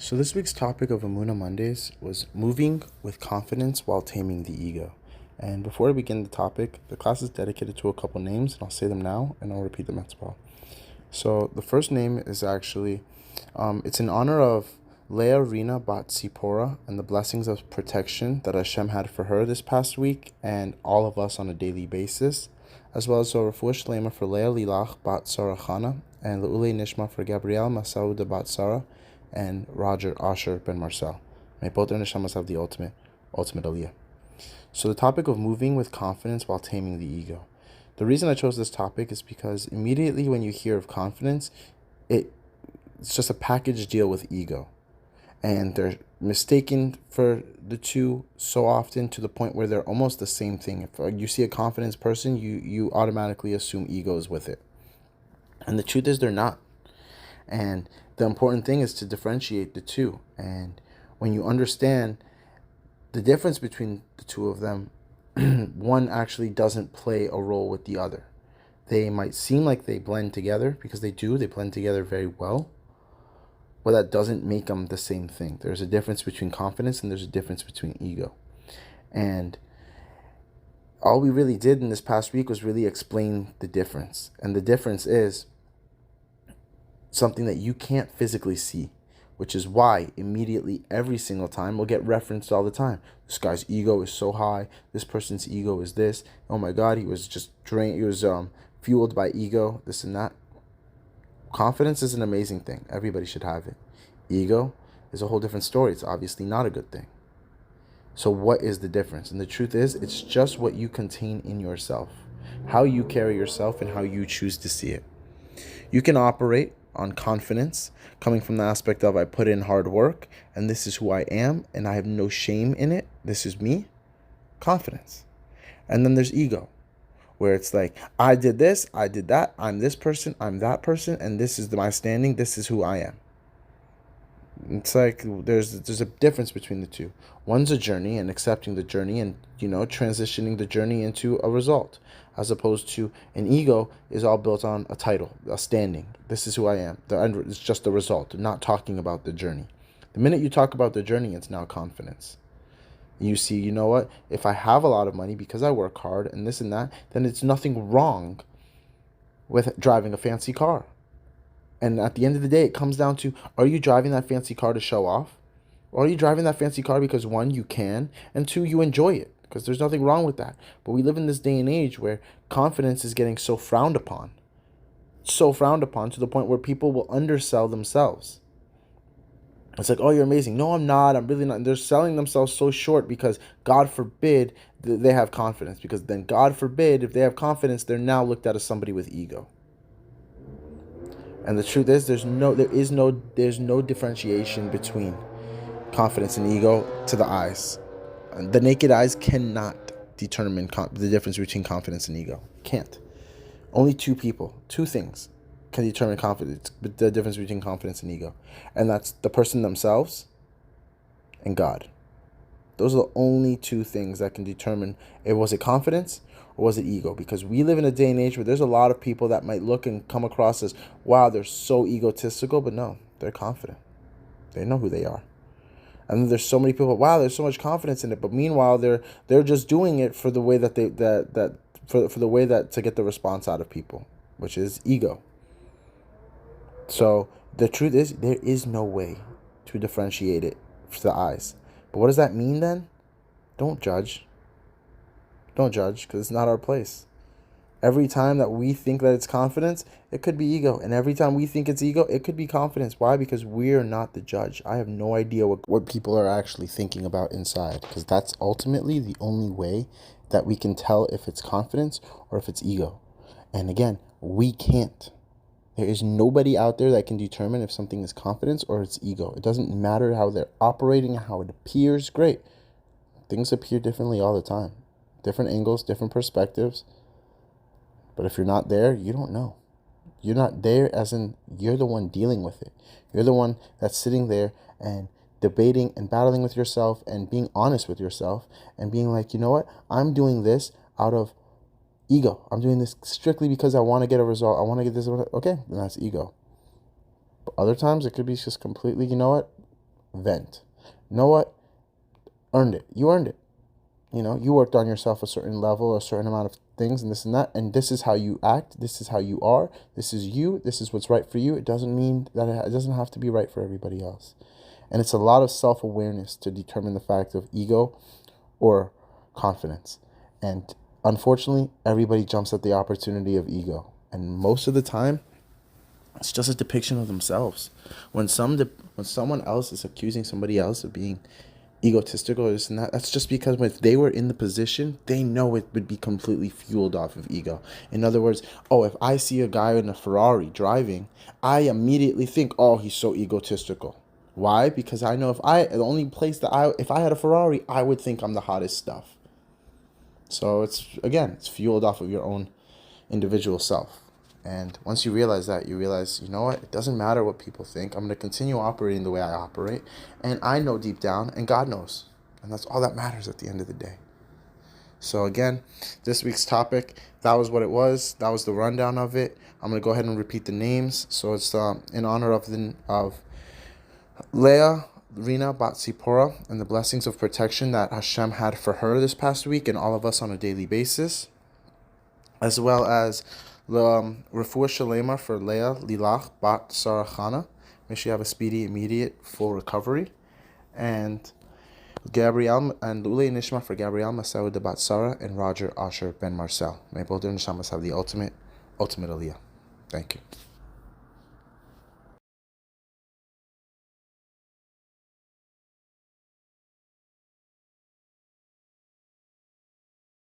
So this week's topic of Amuna Mondays was moving with confidence while taming the ego. And before I begin the topic, the class is dedicated to a couple names, and I'll say them now, and I'll repeat them as well. So the first name is actually, it's in honor of Leah Rina Bat Sipora and the blessings of protection that Hashem had for her this past week and all of us on a daily basis, as well as a refuah shlema for Leah Lilach Bat Sarah Chana and Le'ulei Nishma for Gabrielle Masauda Bat Sarah and Roger Asher Ben Marcel. May both their neshamas have the ultimate aliyah. So the topic of moving with confidence while taming the ego. The reason I chose this topic is because immediately when you hear of confidence, it's just a package deal with ego. And they're mistaken for the two so often to the point where they're almost the same thing. If you see a confidence person, you automatically assume ego is with it. And the truth is they're not. And the important thing is to differentiate the two. And when you understand the difference between the two of them, one actually doesn't play a role with the other. They might seem like they blend together because they blend together very well, but that doesn't make them the same thing. There's a difference between confidence and there's a difference between ego. And all we really did in this past week was really explain the difference. And the difference is something that you can't physically see, which is why immediately every single time will get referenced all the time. This guy's ego is so high. This person's ego is this. Oh my God, he was just drained. He was fueled by ego, this and that. Confidence is an amazing thing. Everybody should have it. Ego is a whole different story. It's obviously not a good thing. So what is the difference? And the truth is, it's just what you contain in yourself, how you carry yourself and how you choose to see it. You can operate on confidence, coming from the aspect of I put in hard work and this is who I am and I have no shame in it. This is me. Confidence. And then there's ego, where it's like, I did this, I did that, I'm this person, I'm that person, and this is my standing, this is who I am. It's like there's a difference between the two. One's a journey and accepting the journey and, transitioning the journey into a result, as opposed to an ego is all built on a title, a standing. This is who I am. The end is just the result, not talking about the journey. The minute you talk about the journey, it's now confidence. You see, you know what? If I have a lot of money because I work hard and this and that, then it's nothing wrong with driving a fancy car. And at the end of the day, it comes down to, are you driving that fancy car to show off? Or are you driving that fancy car because one, you can, and two, you enjoy it? Because there's nothing wrong with that. But we live in this day and age where confidence is getting so frowned upon. So frowned upon to the point where people will undersell themselves. It's like, oh, you're amazing. No, I'm not. I'm really not. And they're selling themselves so short because God forbid they have confidence. Because then God forbid if they have confidence, they're now looked at as somebody with ego. And the truth is, there's no differentiation between confidence and ego to the eyes. The naked eyes cannot determine the difference between confidence and ego. Can't. Only two things can determine the difference between confidence and ego. And that's the person themselves and God. Those are the only two things that can determine was it confidence or was it ego? Because we live in a day and age where there's a lot of people that might look and come across as, wow, they're so egotistical, but no, they're confident. They know who they are. And there's so many people, wow, there's so much confidence in it, but meanwhile they're just doing it for the way that for the way that to get the response out of people, which is ego. So the truth is, there is no way to differentiate it for the eyes. But what does that mean then? Don't judge. Don't judge, because it's not our place. Every time that we think that it's confidence, it could be ego. And every time we think it's ego, it could be confidence. Why? Because we're not the judge. I have no idea what people are actually thinking about inside, because that's ultimately the only way that we can tell if it's confidence or if it's ego. And again, we can't. There is nobody out there that can determine if something is confidence or it's ego. It doesn't matter how they're operating, how it appears. Great. Things appear differently all the time. Different angles, different perspectives. But if you're not there, you don't know. You're not there as in you're the one dealing with it. You're the one that's sitting there and debating and battling with yourself and being honest with yourself and being like, you know what? I'm doing this out of ego. I'm doing this strictly because I want to get a result. I want to get this. Okay, then that's ego. But other times it could be just completely, you know what? vent. You know what? Earned it. You earned it. You worked on yourself a certain level, a certain amount of things, and this and that, and this is how you act, this is how you are, this is you, this is what's right for you. It doesn't mean that it doesn't have to be right for everybody else. And it's a lot of self-awareness to determine the fact of ego or confidence. And unfortunately, everybody jumps at the opportunity of ego. And most of the time, it's just a depiction of themselves. When someone else is accusing somebody else of being egotistical or this and that, that's just because when they were in the position, they know it would be completely fueled off of ego. In other words, if I see a guy in a Ferrari driving, I immediately think, he's so egotistical. Why? Because I know if I had a Ferrari, I would think I'm the hottest stuff. So it's fueled off of your own individual self. And once you realize that, you realize, you know what? It doesn't matter what people think. I'm going to continue operating the way I operate. And I know deep down, and God knows. And that's all that matters at the end of the day. So again, this week's topic, that was what it was. That was the rundown of it. I'm going to go ahead and repeat the names. So it's in honor of Leah, Rina Bat Sipora, and the blessings of protection that Hashem had for her this past week and all of us on a daily basis, as well as the Refuah Shalema for Leah Lilach Bat Sarah Chana. May she have a speedy, immediate, full recovery. And Gabrielle and Lule Nishma for Gabrielle Masaud Bat Sarah and Roger Asher Ben Marcel. May both their neshamas have the ultimate aliyah. Thank you.